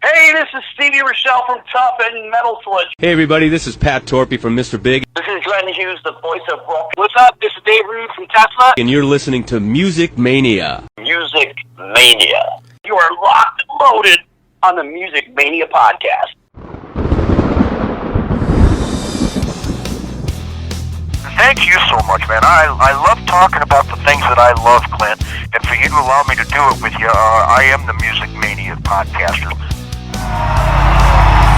Hey, this is Stevie Rochelle from Tough and Metal Sledge. Hey everybody, this is Pat Torpy from Mr. Big. This is Glenn Hughes, the voice of rock. What's up? This is Dave Rude from Tesla. And you're listening to Music Mania. Music Mania. You are locked and loaded on the Music Mania podcast. Thank you so much, man. I love talking about the things that I love, Clint. And for you to allow me to do it with you, I am the Music Mania podcaster.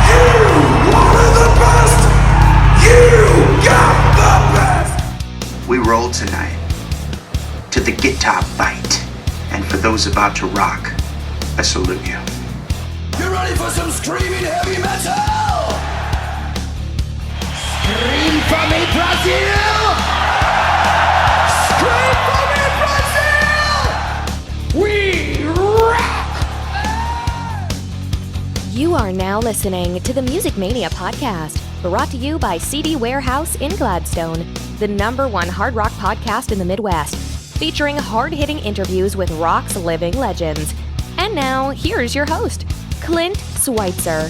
You wanted the best! You got the best! We roll tonight to the guitar fight. And for those about to rock, I salute you. You ready for some screaming heavy metal? Scream for me, Brazil! Scream for me, Brazil! We rock! You are now listening to the Music Mania podcast, brought to you by CD Warehouse in Gladstone, the #1 hard rock podcast in the Midwest, featuring hard-hitting interviews with rock's living legends. And now, here's your host, Clint Switzer.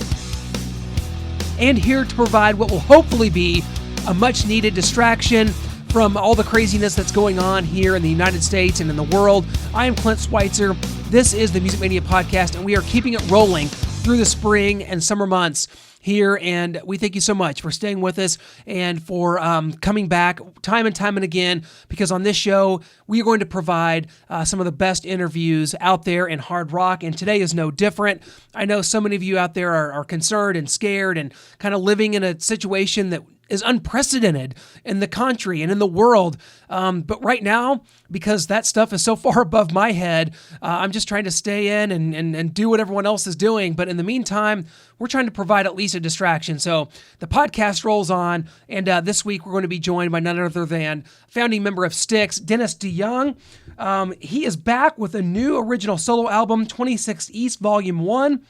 And here to provide what will hopefully be a much-needed distraction from all the craziness that's going on here in the United States and in the world. I am Clint Switzer. This is the Music Mania podcast, and we are keeping it rolling through the spring and summer months here, and we thank you so much for staying with us and for coming back time and time and again, because on this show, we are going to provide some of the best interviews out there in hard rock, and today is no different. I know so many of you out there are concerned and scared and kind of living in a situation that is unprecedented in the country and in the world. But right now, because that stuff is so far above my head, I'm just trying to stay in and do what everyone else is doing. But in the meantime, we're trying to provide at least a distraction. So the podcast rolls on, and this week we're going to be joined by none other than founding member of Styx, Dennis DeYoung. He is back with a new original solo album, 26 East Volume 1.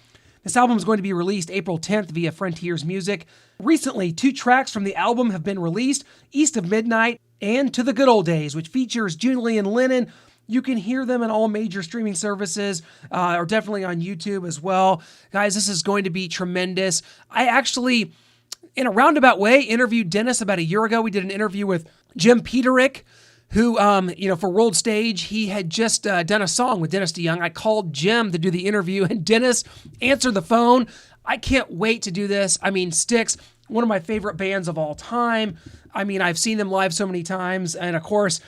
This album is going to be released April 10th via Frontiers Music. Recently, 2 tracks from the album have been released, East of Midnight and To the Good Old Days, which features Julian Lennon. You can hear them in all major streaming services, or definitely on YouTube as well. Guys, this is going to be tremendous. I actually, in a roundabout way, interviewed Dennis about a year ago. We did an interview with Jim Peterick, who, for World Stage, he had just done a song with Dennis DeYoung. I called Jim to do the interview, and Dennis answered the phone. I can't wait to do this. I mean, Styx, one of my favorite bands of all time. I mean, I've seen them live so many times, and of course,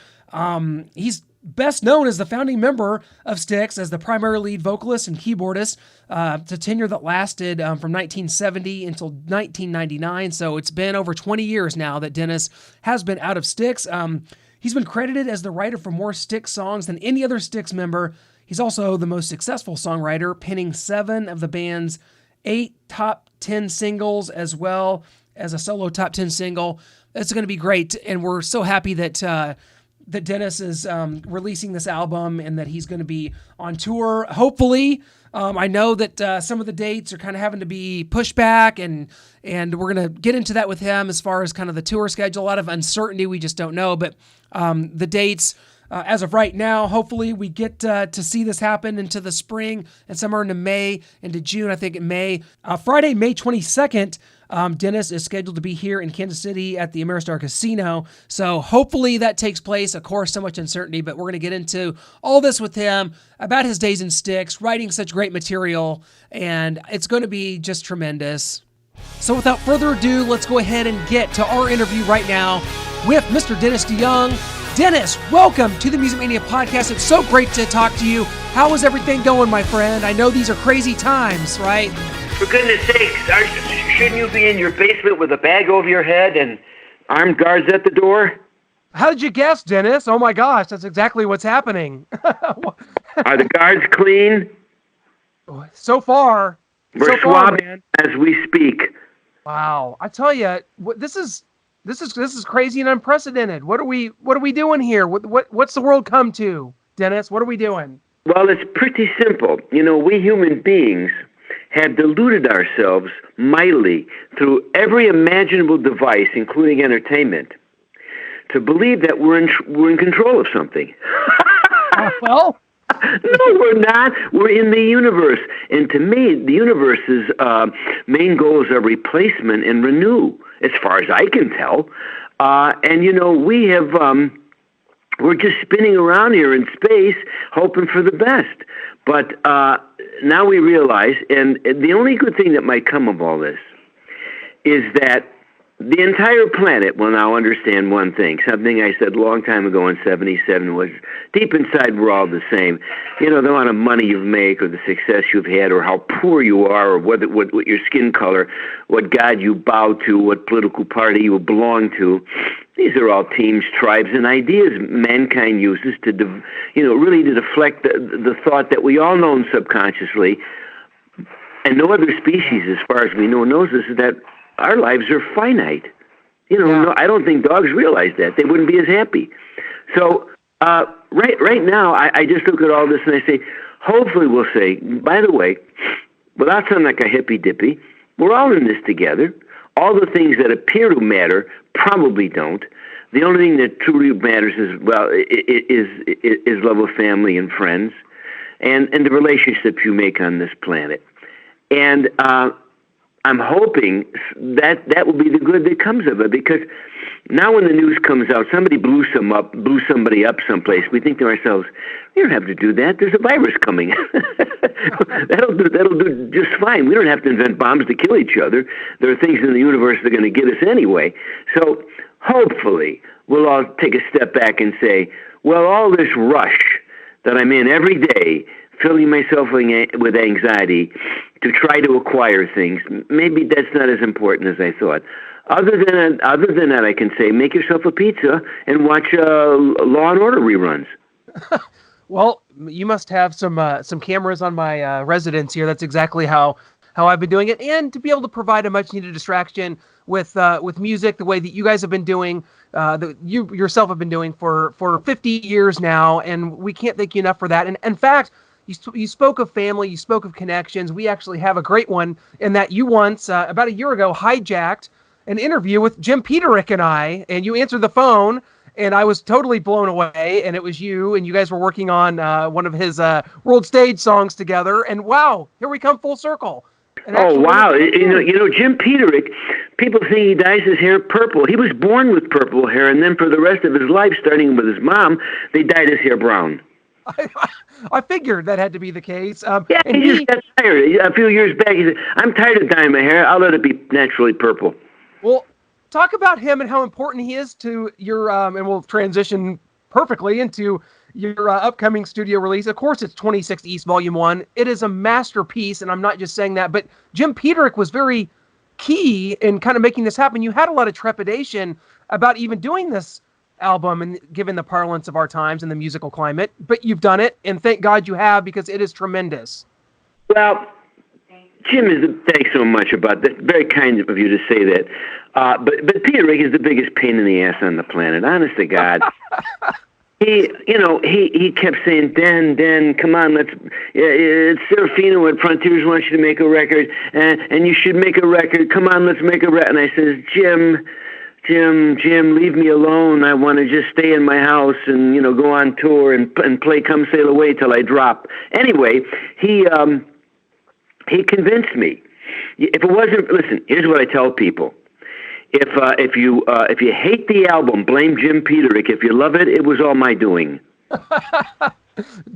he's best known as the founding member of Styx as the primary lead vocalist and keyboardist. It's a tenure that lasted from 1970 until 1999, so it's been over 20 years now that Dennis has been out of Styx. He's been credited as the writer for more Styx songs than any other Styx member. He's also the most successful songwriter, penning 7 of the band's 8 top 10 singles, as well as a solo top 10 single. It's going to be great, and we're so happy that Dennis is releasing this album and that he's going to be on tour, hopefully. I know that some of the dates are kind of having to be pushed back, and we're going to get into that with him as far as kind of the tour schedule. A lot of uncertainty, we just don't know, but the dates, as of right now, hopefully we get to see this happen into the spring and somewhere into May, into June, I think in May. Friday, May 22nd, Dennis is scheduled to be here in Kansas City at the Ameristar Casino. So hopefully that takes place. Of course, so much uncertainty, but we're going to get into all this with him about his days in Styx, writing such great material, and it's going to be just tremendous. So without further ado, let's go ahead and get to our interview right now with Mr. Dennis DeYoung. Dennis, welcome to the Music Mania podcast. It's so great to talk to you. How is everything going, my friend? I know these are crazy times, right? For goodness sakes, shouldn't you be in your basement with a bag over your head and armed guards at the door? How did you guess, Dennis? Oh my gosh, that's exactly what's happening. Are the guards clean? So far. We're swabbing as we speak. Wow, I tell you, this is crazy and unprecedented. What are we doing here? What's the world come to, Dennis? What are we doing? Well, it's pretty simple. You know, we human beings have deluded ourselves mightily through every imaginable device, including entertainment, to believe that we're in control of something. Well, No, we're not. We're in the universe. And to me, the universe's main goals are replacement and renew, as far as I can tell. And, we have, we're just spinning around here in space, hoping for the best. But now we realize, and the only good thing that might come of all this is that the entire planet will now understand one thing, something I said a long time ago in 77 was, deep inside we're all the same. The amount of money you make or the success you've had or how poor you are or what your skin color, what God you bow to, what political party you belong to. These are all teams, tribes, and ideas mankind uses to, really to deflect the thought that we all know subconsciously, and no other species, as far as we know, knows this, is that our lives are finite. No, I don't think dogs realize that. They wouldn't be as happy. So right now, I just look at all this and I say, hopefully we'll say, by the way, without sounding like a hippy-dippy, we're all in this together. All the things that appear to matter probably don't. The only thing that truly matters is love of family and friends and the relationships you make on this planet. And I'm hoping that will be the good that comes of it, because now when the news comes out, somebody blew somebody up someplace, we think to ourselves, we don't have to do that. There's a virus coming. That'll do just fine. We don't have to invent bombs to kill each other. There are things in the universe that are going to get us anyway. So hopefully we'll all take a step back and say, well, all this rush that I'm in every day, filling myself with anxiety to try to acquire things, maybe that's not as important as I thought. Other than that, I can say, make yourself a pizza and watch Law and Order reruns. Well, you must have some cameras on my residence here. That's exactly how I've been doing it, and to be able to provide a much-needed distraction with music, the way that you guys have been doing, that you yourself have been doing for 50 years now, and we can't thank you enough for that. And in fact, you spoke of family, you spoke of connections. We actually have a great one in that you once, about a year ago, hijacked an interview with Jim Peterick and I, and you answered the phone, and I was totally blown away, and it was you, and you guys were working on one of his World Stage songs together, and wow, here we come full circle. Oh, wow. Jim Peterick, people think he dyes his hair purple. He was born with purple hair, and then for the rest of his life, starting with his mom, they dyed his hair brown. I figured that had to be the case. Yeah, he just got tired. A few years back, he said, I'm tired of dyeing my hair. I'll let it be naturally purple. Well, talk about him and how important he is to your, and we'll transition perfectly into your upcoming studio release. Of course, it's 26 East Volume 1. It is a masterpiece, and I'm not just saying that, but Jim Peterick was very key in kind of making this happen. You had a lot of trepidation about even doing this album, and given the parlance of our times and the musical climate, but you've done it, and thank God you have, because it is tremendous. Well, Jim, thanks so much about that. Very kind of you to say that. But Peterick is the biggest pain in the ass on the planet, honest to God. He kept saying, Den, come on, it's Serafino at Frontiers wants you to make a record, and you should make a record. Come on, let's make a record. And I says, Jim, leave me alone. I want to just stay in my house and, go on tour and play Come Sail Away till I drop. Anyway, he convinced me. If it wasn't, listen, here's what I tell people. If you hate the album, blame Jim Peterick. If you love it, it was all my doing.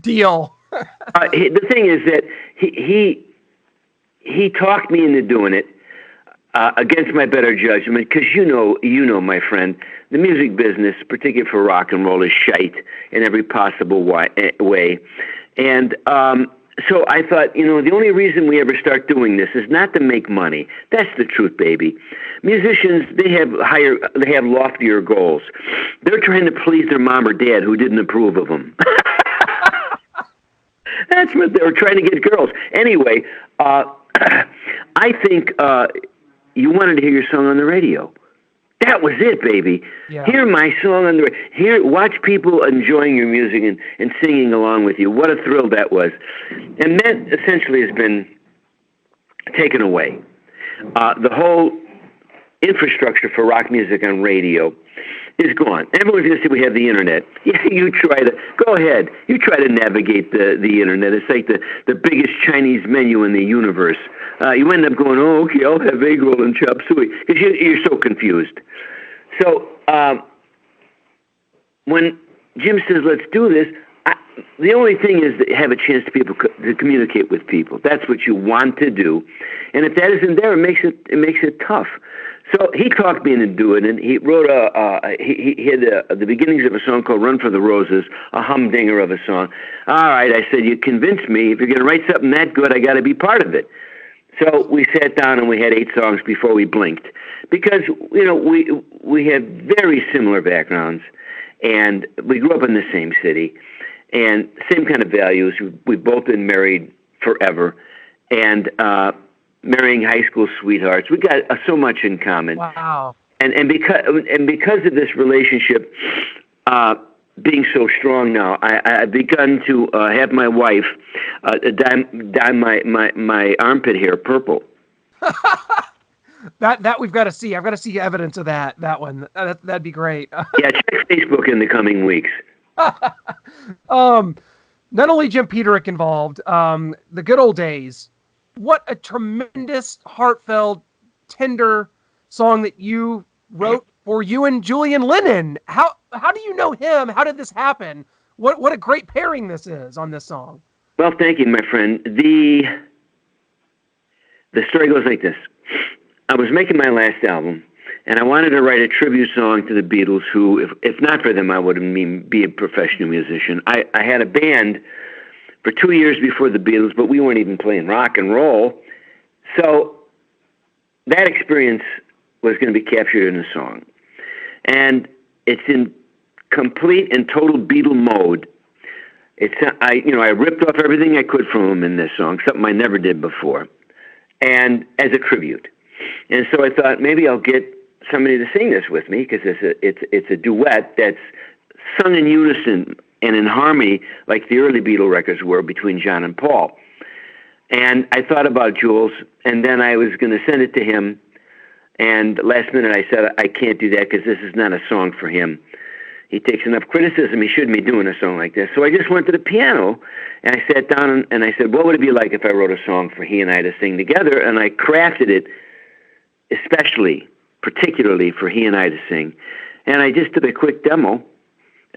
Deal. The thing is that he talked me into doing it against my better judgment, because you know, my friend, the music business, particularly for rock and roll, is shite in every possible way. And so I thought, the only reason we ever start doing this is not to make money. That's the truth, baby. Musicians, they have loftier goals. They're trying to please their mom or dad who didn't approve of them. That's what they were trying to get girls. Anyway, I think you wanted to hear your song on the radio. That was it, baby. Yeah. Hear my song on the radio. Watch people enjoying your music and singing along with you. What a thrill that was. And that essentially has been taken away. The whole infrastructure for rock music on radio is gone. Everyone's going to say we have the internet. Yeah, you try to go ahead. You try to navigate the internet. It's like the biggest Chinese menu in the universe. You end up going, oh, okay, I'll have egg roll and chop suey, because you're so confused. So when Jim says, let's do this, the only thing is to have a chance to communicate with people. That's what you want to do, and if that isn't there, it makes it tough. So he talked me into doing it, and he wrote he had the beginnings of a song called "Run for the Roses," a humdinger of a song. All right, I said, you convinced me. If you're going to write something that good, I got to be part of it. So we sat down and we had 8 songs before we blinked, because we have very similar backgrounds, and we grew up in the same city, and same kind of values. We've both been married forever, and marrying high school sweethearts. We got so much in common. Wow. And because of this relationship being so strong now, I've begun to have my wife dye my armpit hair purple. That we've got to see. I've got to see evidence of that one. That'd be great. Yeah, check Facebook in the coming weeks. Not only Jim Peterick involved, the good old days. What a tremendous, heartfelt, tender song that you wrote for you and Julian Lennon. How do you know him? How did this happen? What a great pairing this is on this song. Well, thank you, my friend. The story goes like this. I was making my last album, and I wanted to write a tribute song to the Beatles, who, if not for them, I wouldn't be a professional musician. I had a band for 2 years before the Beatles, but we weren't even playing rock and roll. So that experience was going to be captured in a song. And it's in complete and total Beatle mode. I ripped off everything I could from them in this song, something I never did before, and as a tribute. And so I thought maybe I'll get somebody to sing this with me, because it's a duet that's sung in unison and in harmony, like the early Beatle records were between John and Paul. And I thought about Jules, and then I was going to send it to him, and last minute I said, I can't do that because this is not a song for him. He takes enough criticism, he shouldn't be doing a song like this. So I just went to the piano, and I sat down, and I said, what would it be like if I wrote a song for he and I to sing together? And I crafted it particularly for he and I to sing. And I just did a quick demo.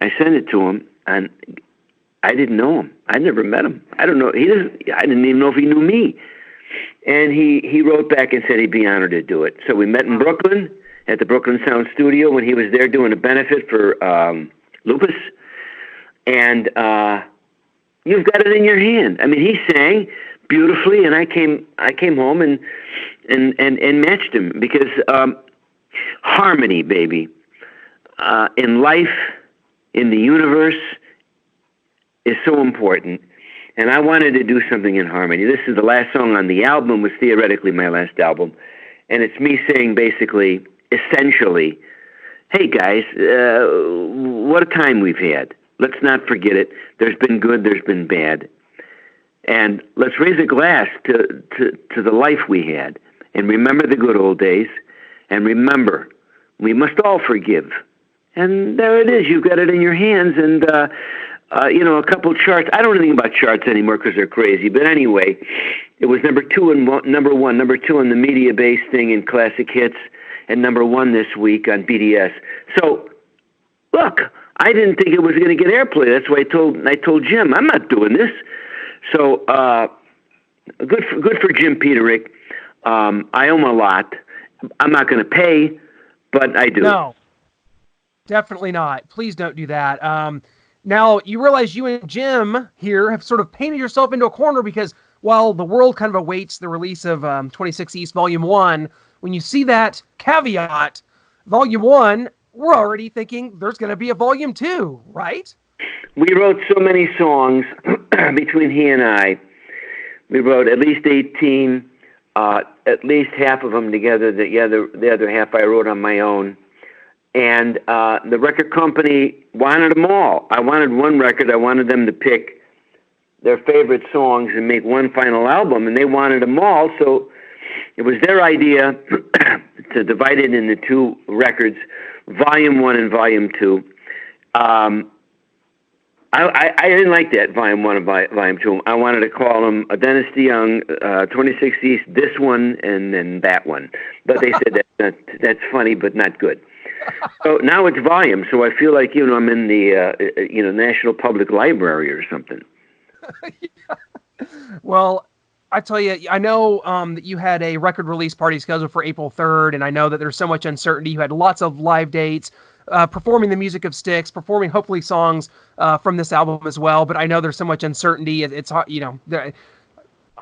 I sent it to him, and I didn't know him. I never met him. I don't know. I didn't even know if he knew me. And he wrote back and said he'd be honored to do it. So we met in Brooklyn at the Brooklyn Sound Studio when he was there doing a benefit for lupus. And you've got it in your hand. I mean, he sang beautifully, and I came home and matched him, because harmony, baby, in life, in the universe, is so important. And I wanted to do something in harmony. This is the last song on the album, was theoretically my last album. And it's me saying basically, essentially, hey guys, what a time we've had. Let's not forget it. There's been good, there's been bad. And let's raise a glass to the life we had. And remember the good old days. And remember, we must all forgive. And there it is. You've got it in your hands. And, a couple charts. I don't know anything about charts anymore because they're crazy. But anyway, it was number 2 and number 1. Number 2 on the media-based thing in classic hits. And number 1 this week on BDS. So, look, I didn't think it was going to get airplay. That's why I told Jim, I'm not doing this. So, good for Jim Peterick. I owe him a lot. I'm not going to pay, but I do. No, definitely not. Please don't do that. Now, you realize you and Jim here have sort of painted yourself into a corner, because while the world kind of awaits the release of 26 East Volume 1, when you see that caveat, Volume 1, we're already thinking there's going to be a Volume 2, right? We wrote so many songs between he and I. We wrote at least 18, at least half of them together. The other half I wrote on my own. And the record company wanted them all. I wanted one record. I wanted them to pick their favorite songs and make one final album, and they wanted them all. So it was their idea to divide it into 2 records. Volume 1 and Volume 2. I didn't like that Volume 1 and Volume 2. I wanted to call them Dennis DeYoung, 26 East, this one, and then that one. But they said that's funny, but not good. So now it's volume, so I feel like, I'm in the, National Public Library or something. Well, I tell you, I know that you had a record release party scheduled for April 3rd, and I know that there's so much uncertainty. You had lots of live dates, performing the music of Styx, performing hopefully songs from this album as well. But I know there's so much uncertainty. It's I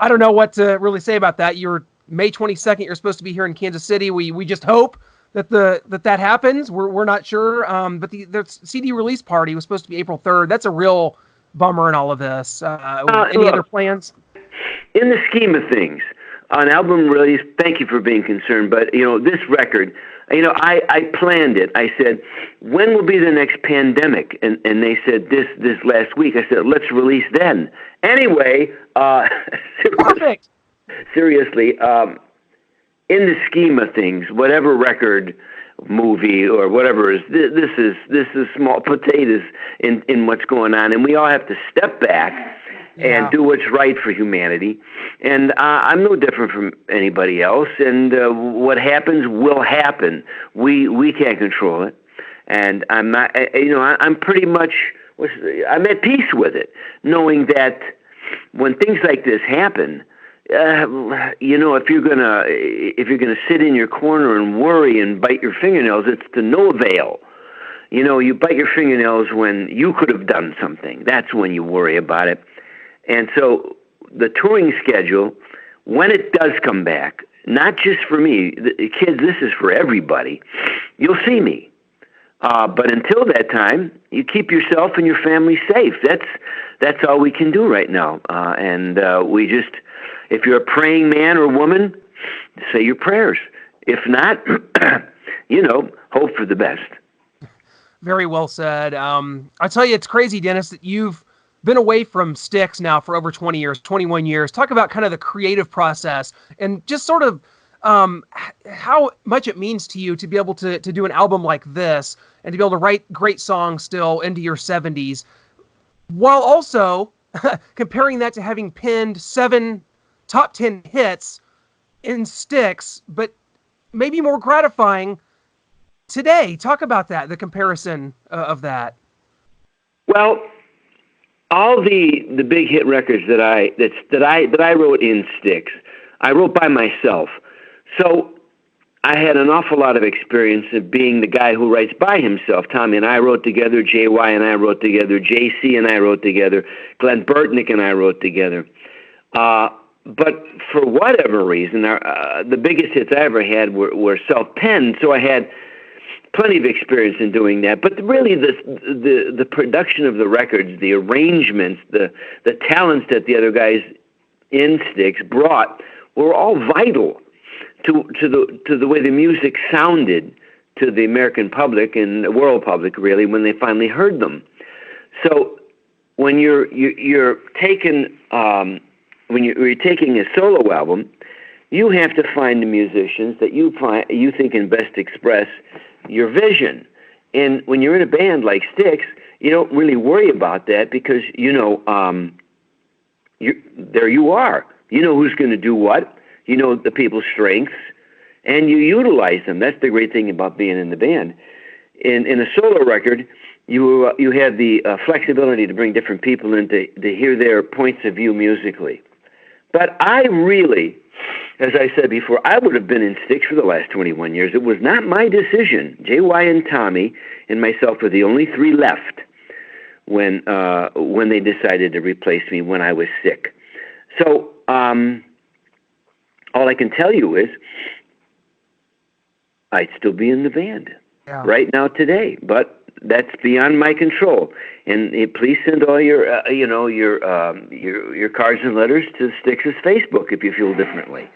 don't know what to really say about that. You're May 22nd. You're supposed to be here in Kansas City. We just hope that that happens. We're not sure. But the CD release party was supposed to be April 3rd. That's a real bummer in all of this. Any other plans? In the scheme of things, an album release, thank you for being concerned, but, this record, I planned it. I said, when will be the next pandemic? And they said this last week. I said, let's release then. Anyway, Perfect. Seriously, in the scheme of things, whatever record, movie, or whatever is, this is small potatoes in what's going on, and we all have to step back and do what's right for humanity. And I'm no different from anybody else. And what happens will happen. We can't control it. And I'm not. I'm pretty much. I'm at peace with it, knowing that when things like this happen, if you're gonna sit in your corner and worry and bite your fingernails, it's to no avail. You bite your fingernails when you could have done something. That's when you worry about it. And so the touring schedule, when it does come back, not just for me, kids, this is for everybody. You'll see me. But until that time, you keep yourself and your family safe. That's all we can do right now. We just, if you're a praying man or woman, say your prayers. If not, hope for the best. Very well said. I tell you, it's crazy, Dennis, that you've been away from Styx now for over 20 years, 21 years. Talk about kind of the creative process and just sort of how much it means to you to be able to do an album like this and to be able to write great songs still into your 70s, while also comparing that to having penned 7 top 10 hits in Styx, but maybe more gratifying today. Talk about that, the comparison of that. Well, all the big hit records that I wrote in Styx, I wrote by myself. So I had an awful lot of experience of being the guy who writes by himself. Tommy and I wrote together, JY and I wrote together, JC and I wrote together, Glenn Burtnick and I wrote together. But for whatever reason, the biggest hits I ever had were self-penned, so I had plenty of experience in doing that. But really, the production of the records, the arrangements, the talents that the other guys in Styx brought were all vital to the way the music sounded to the American public and the world public, really, when they finally heard them. So when you're taking a solo album, you have to find the musicians that you think can best express your vision. And when you're in a band like Styx, you don't really worry about that because there you are. You know who's going to do what. You know the people's strengths, and you utilize them. That's the great thing about being in the band. In a solo record, you have the flexibility to bring different people in to hear their points of view musically. But I really, as I said before, I would have been in Styx for the last 21 years. It was not my decision. JY and Tommy and myself were the only 3 left when they decided to replace me when I was sick. So all I can tell you is I'd still be in the band right now today, but that's beyond my control. And please send all your cards and letters to Styx's Facebook if you feel differently.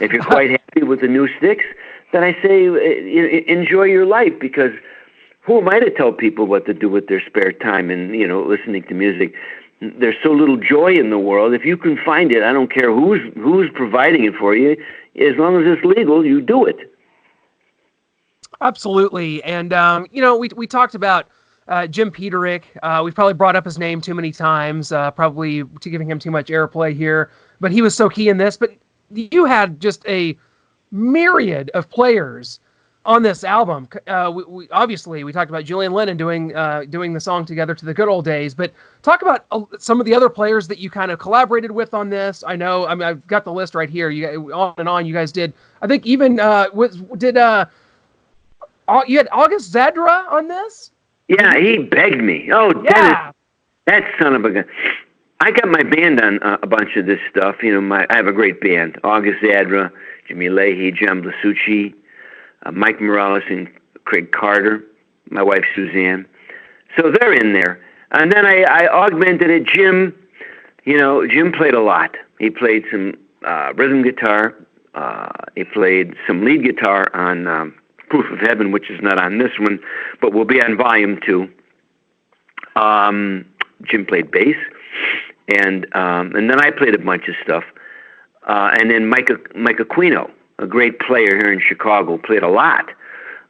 If you're quite happy with the new Styx, then I say enjoy your life, because who am I to tell people what to do with their spare time and listening to music? There's so little joy in the world. If you can find it, I don't care who's providing it for you. As long as it's legal, you do it. Absolutely. And, we talked about Jim Peterick. We've probably brought up his name too many times, probably to giving him too much airplay here. But he was so key in this. But you had just a myriad of players on this album. We obviously we talked about Julian Lennon doing the song together to the good old days. But talk about some of the other players that you kind of collaborated with on this. I know. I mean, I've got the list right here. You on and on. You guys did. I think even you had August Zadra on this? Yeah, he begged me. Oh, Yeah. Dennis, that son of a gun. I got my band on a bunch of this stuff. I have a great band. August Zadra, Jimmy Leahy, Jem Blasucci, Mike Morales and Craig Carter, my wife Suzanne. So they're in there. And then I augmented it. Jim played a lot. He played some rhythm guitar. He played some lead guitar on Proof of Heaven, which is not on this one, but will be on volume 2. Jim played bass, and then I played a bunch of stuff. And then Mike Aquino, a great player here in Chicago, played a lot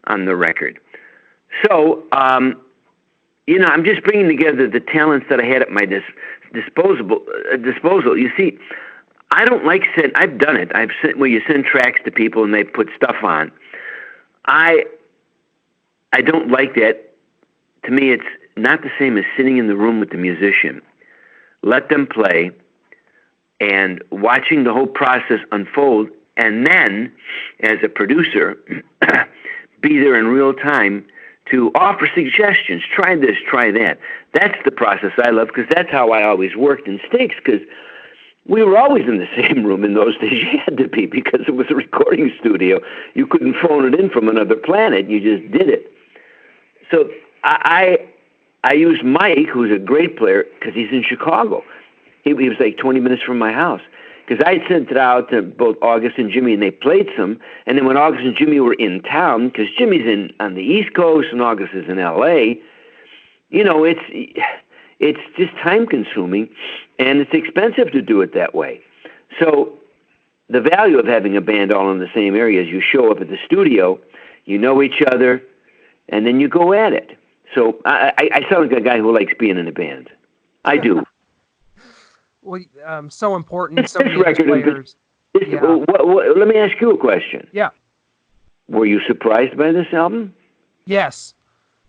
on the record. So, I'm just bringing together the talents that I had at my disposal. You see, I don't like I've done it. Where you send tracks to people and they put stuff on. I don't like that. To me, it's not the same as sitting in the room with the musician. Let them play and watching the whole process unfold, and then, as a producer, be there in real time to offer suggestions. Try this, try that. That's the process I love, because that's how I always worked in Styx, because we were always in the same room in those days. You had to be, because it was a recording studio. You couldn't phone it in from another planet. You just did it. So I used Mike, who's a great player, because he's in Chicago. He was like 20 minutes from my house. Because I sent it out to both August and Jimmy, and they played some. And then when August and Jimmy were in town, because Jimmy's on the East Coast and August is in L.A., it's just time-consuming, and it's expensive to do it that way. So the value of having a band all in the same area is you show up at the studio, you know each other, and then you go at it. So I sound like a guy who likes being in a band. I do. Well, so important. So many record players. Let me ask you a question. Yeah. Were you surprised by this album? Yes,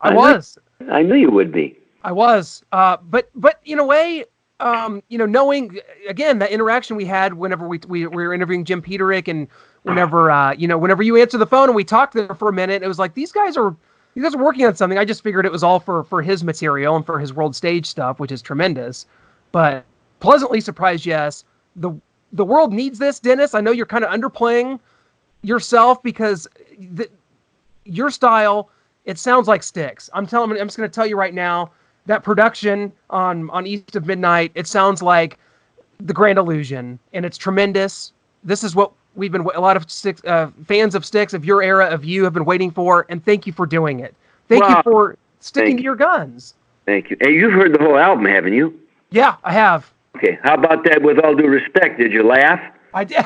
I was. I knew you would be. I was. But in a way, knowing again that interaction we had whenever we were interviewing Jim Peterick, and whenever you answer the phone and we talked there for a minute, it was like these guys are working on something. I just figured it was all for his material and for his world stage stuff, which is tremendous. But pleasantly surprised, yes. The world needs this, Dennis. I know you're kind of underplaying yourself, because your style, it sounds like Styx. I'm just going to tell you right now, that production on East of Midnight, it sounds like The Grand Illusion, and it's tremendous. This is what a lot of Styx, fans of Styx, of your era, of you, have been waiting for, and thank you for doing it. Thank you for sticking to your guns. Thank you. Hey, you've heard the whole album, haven't you? Yeah, I have. Okay, how about that? With all due respect, did you laugh? I did.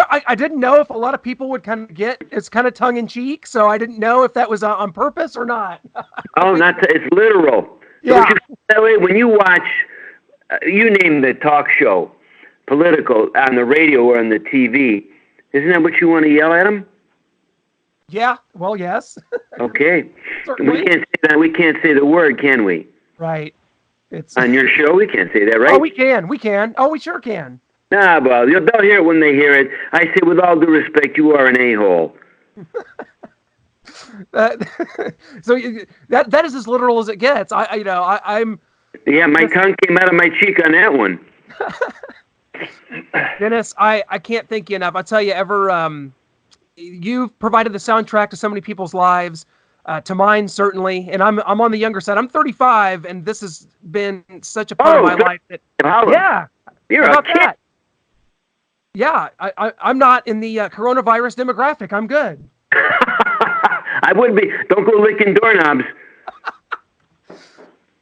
I didn't know if a lot of people would kind of get it's kind of tongue in cheek, so I didn't know if that was on purpose or not. It's literal. Yeah. Don't you feel that way when you watch? You name the talk show, political, on the radio or on the TV. Isn't that what you want to yell at them? Yeah. Well, yes. Okay. Certainly. We can't say that. We can't say the word, can we? Right. It's on your show. We can't say that, right? Oh, we can. We can. Oh, we sure can. Nah, well, they'll hear it when they hear it. I say, with all due respect, you are an a-hole. So that is as literal as it gets. I'm. Yeah, my tongue came out of my cheek on that one. Dennis, I can't thank you enough. I'll tell you, you've provided the soundtrack to so many people's lives, to mine certainly, and I'm on the younger side. I'm 35, and this has been such a part of my life that you're a kid. That? Yeah, I'm not in the coronavirus demographic. I'm good. I would be. Don't go licking doorknobs.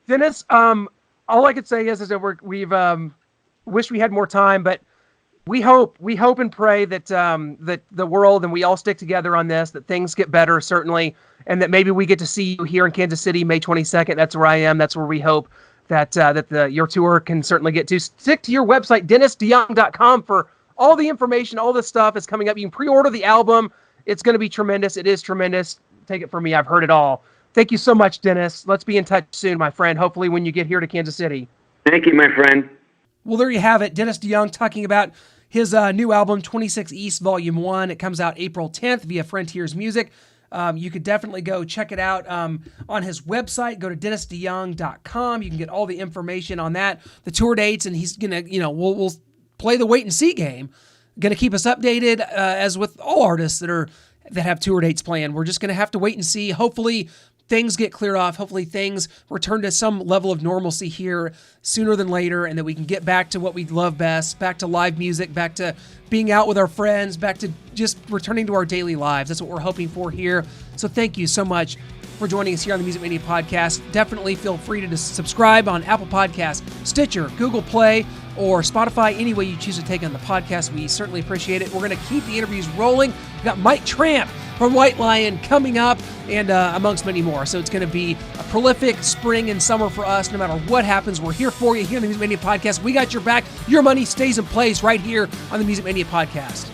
Dennis, all I could say is that we've wished we had more time, but We hope and pray that that the world and we all stick together on this, that things get better, certainly, and that maybe we get to see you here in Kansas City, May 22nd. That's where I am. That's where we hope that your tour can certainly get to. Stick to your website, DennisDeYoung.com, for all the information. All this stuff is coming up. You can pre-order the album. It's going to be tremendous. It is tremendous. Take it from me. I've heard it all. Thank you so much, Dennis. Let's be in touch soon, my friend. Hopefully when you get here to Kansas City. Thank you, my friend. Well, there you have it. Dennis DeYoung talking about his new album, 26 East Volume 1. It comes out April 10th via Frontiers Music. You could definitely go check it out on his website. Go to DennisDeYoung.com. You can get all the information on that, the tour dates, and he's going to, we'll play the wait and see game. Going to keep us updated as with all artists that have tour dates planned. We're just going to have to wait and see. Hopefully things get cleared off. Hopefully things return to some level of normalcy here sooner than later, and that we can get back to what we love best, back to live music, back to being out with our friends, back to just returning to our daily lives. That's what we're hoping for here. So thank you so much for joining us here on the Music Mania Podcast. Definitely feel free to subscribe on Apple Podcasts, Stitcher, Google Play, or Spotify, any way you choose to take on the podcast. We certainly appreciate it. We're going to keep the interviews rolling. We've got Mike Tramp from White Lion coming up, and amongst many more. So it's going to be a prolific spring and summer for us. No matter what happens, we're here for you here on the Music Mania Podcast. We got your back. Your money stays in place right here on the Music Mania Podcast.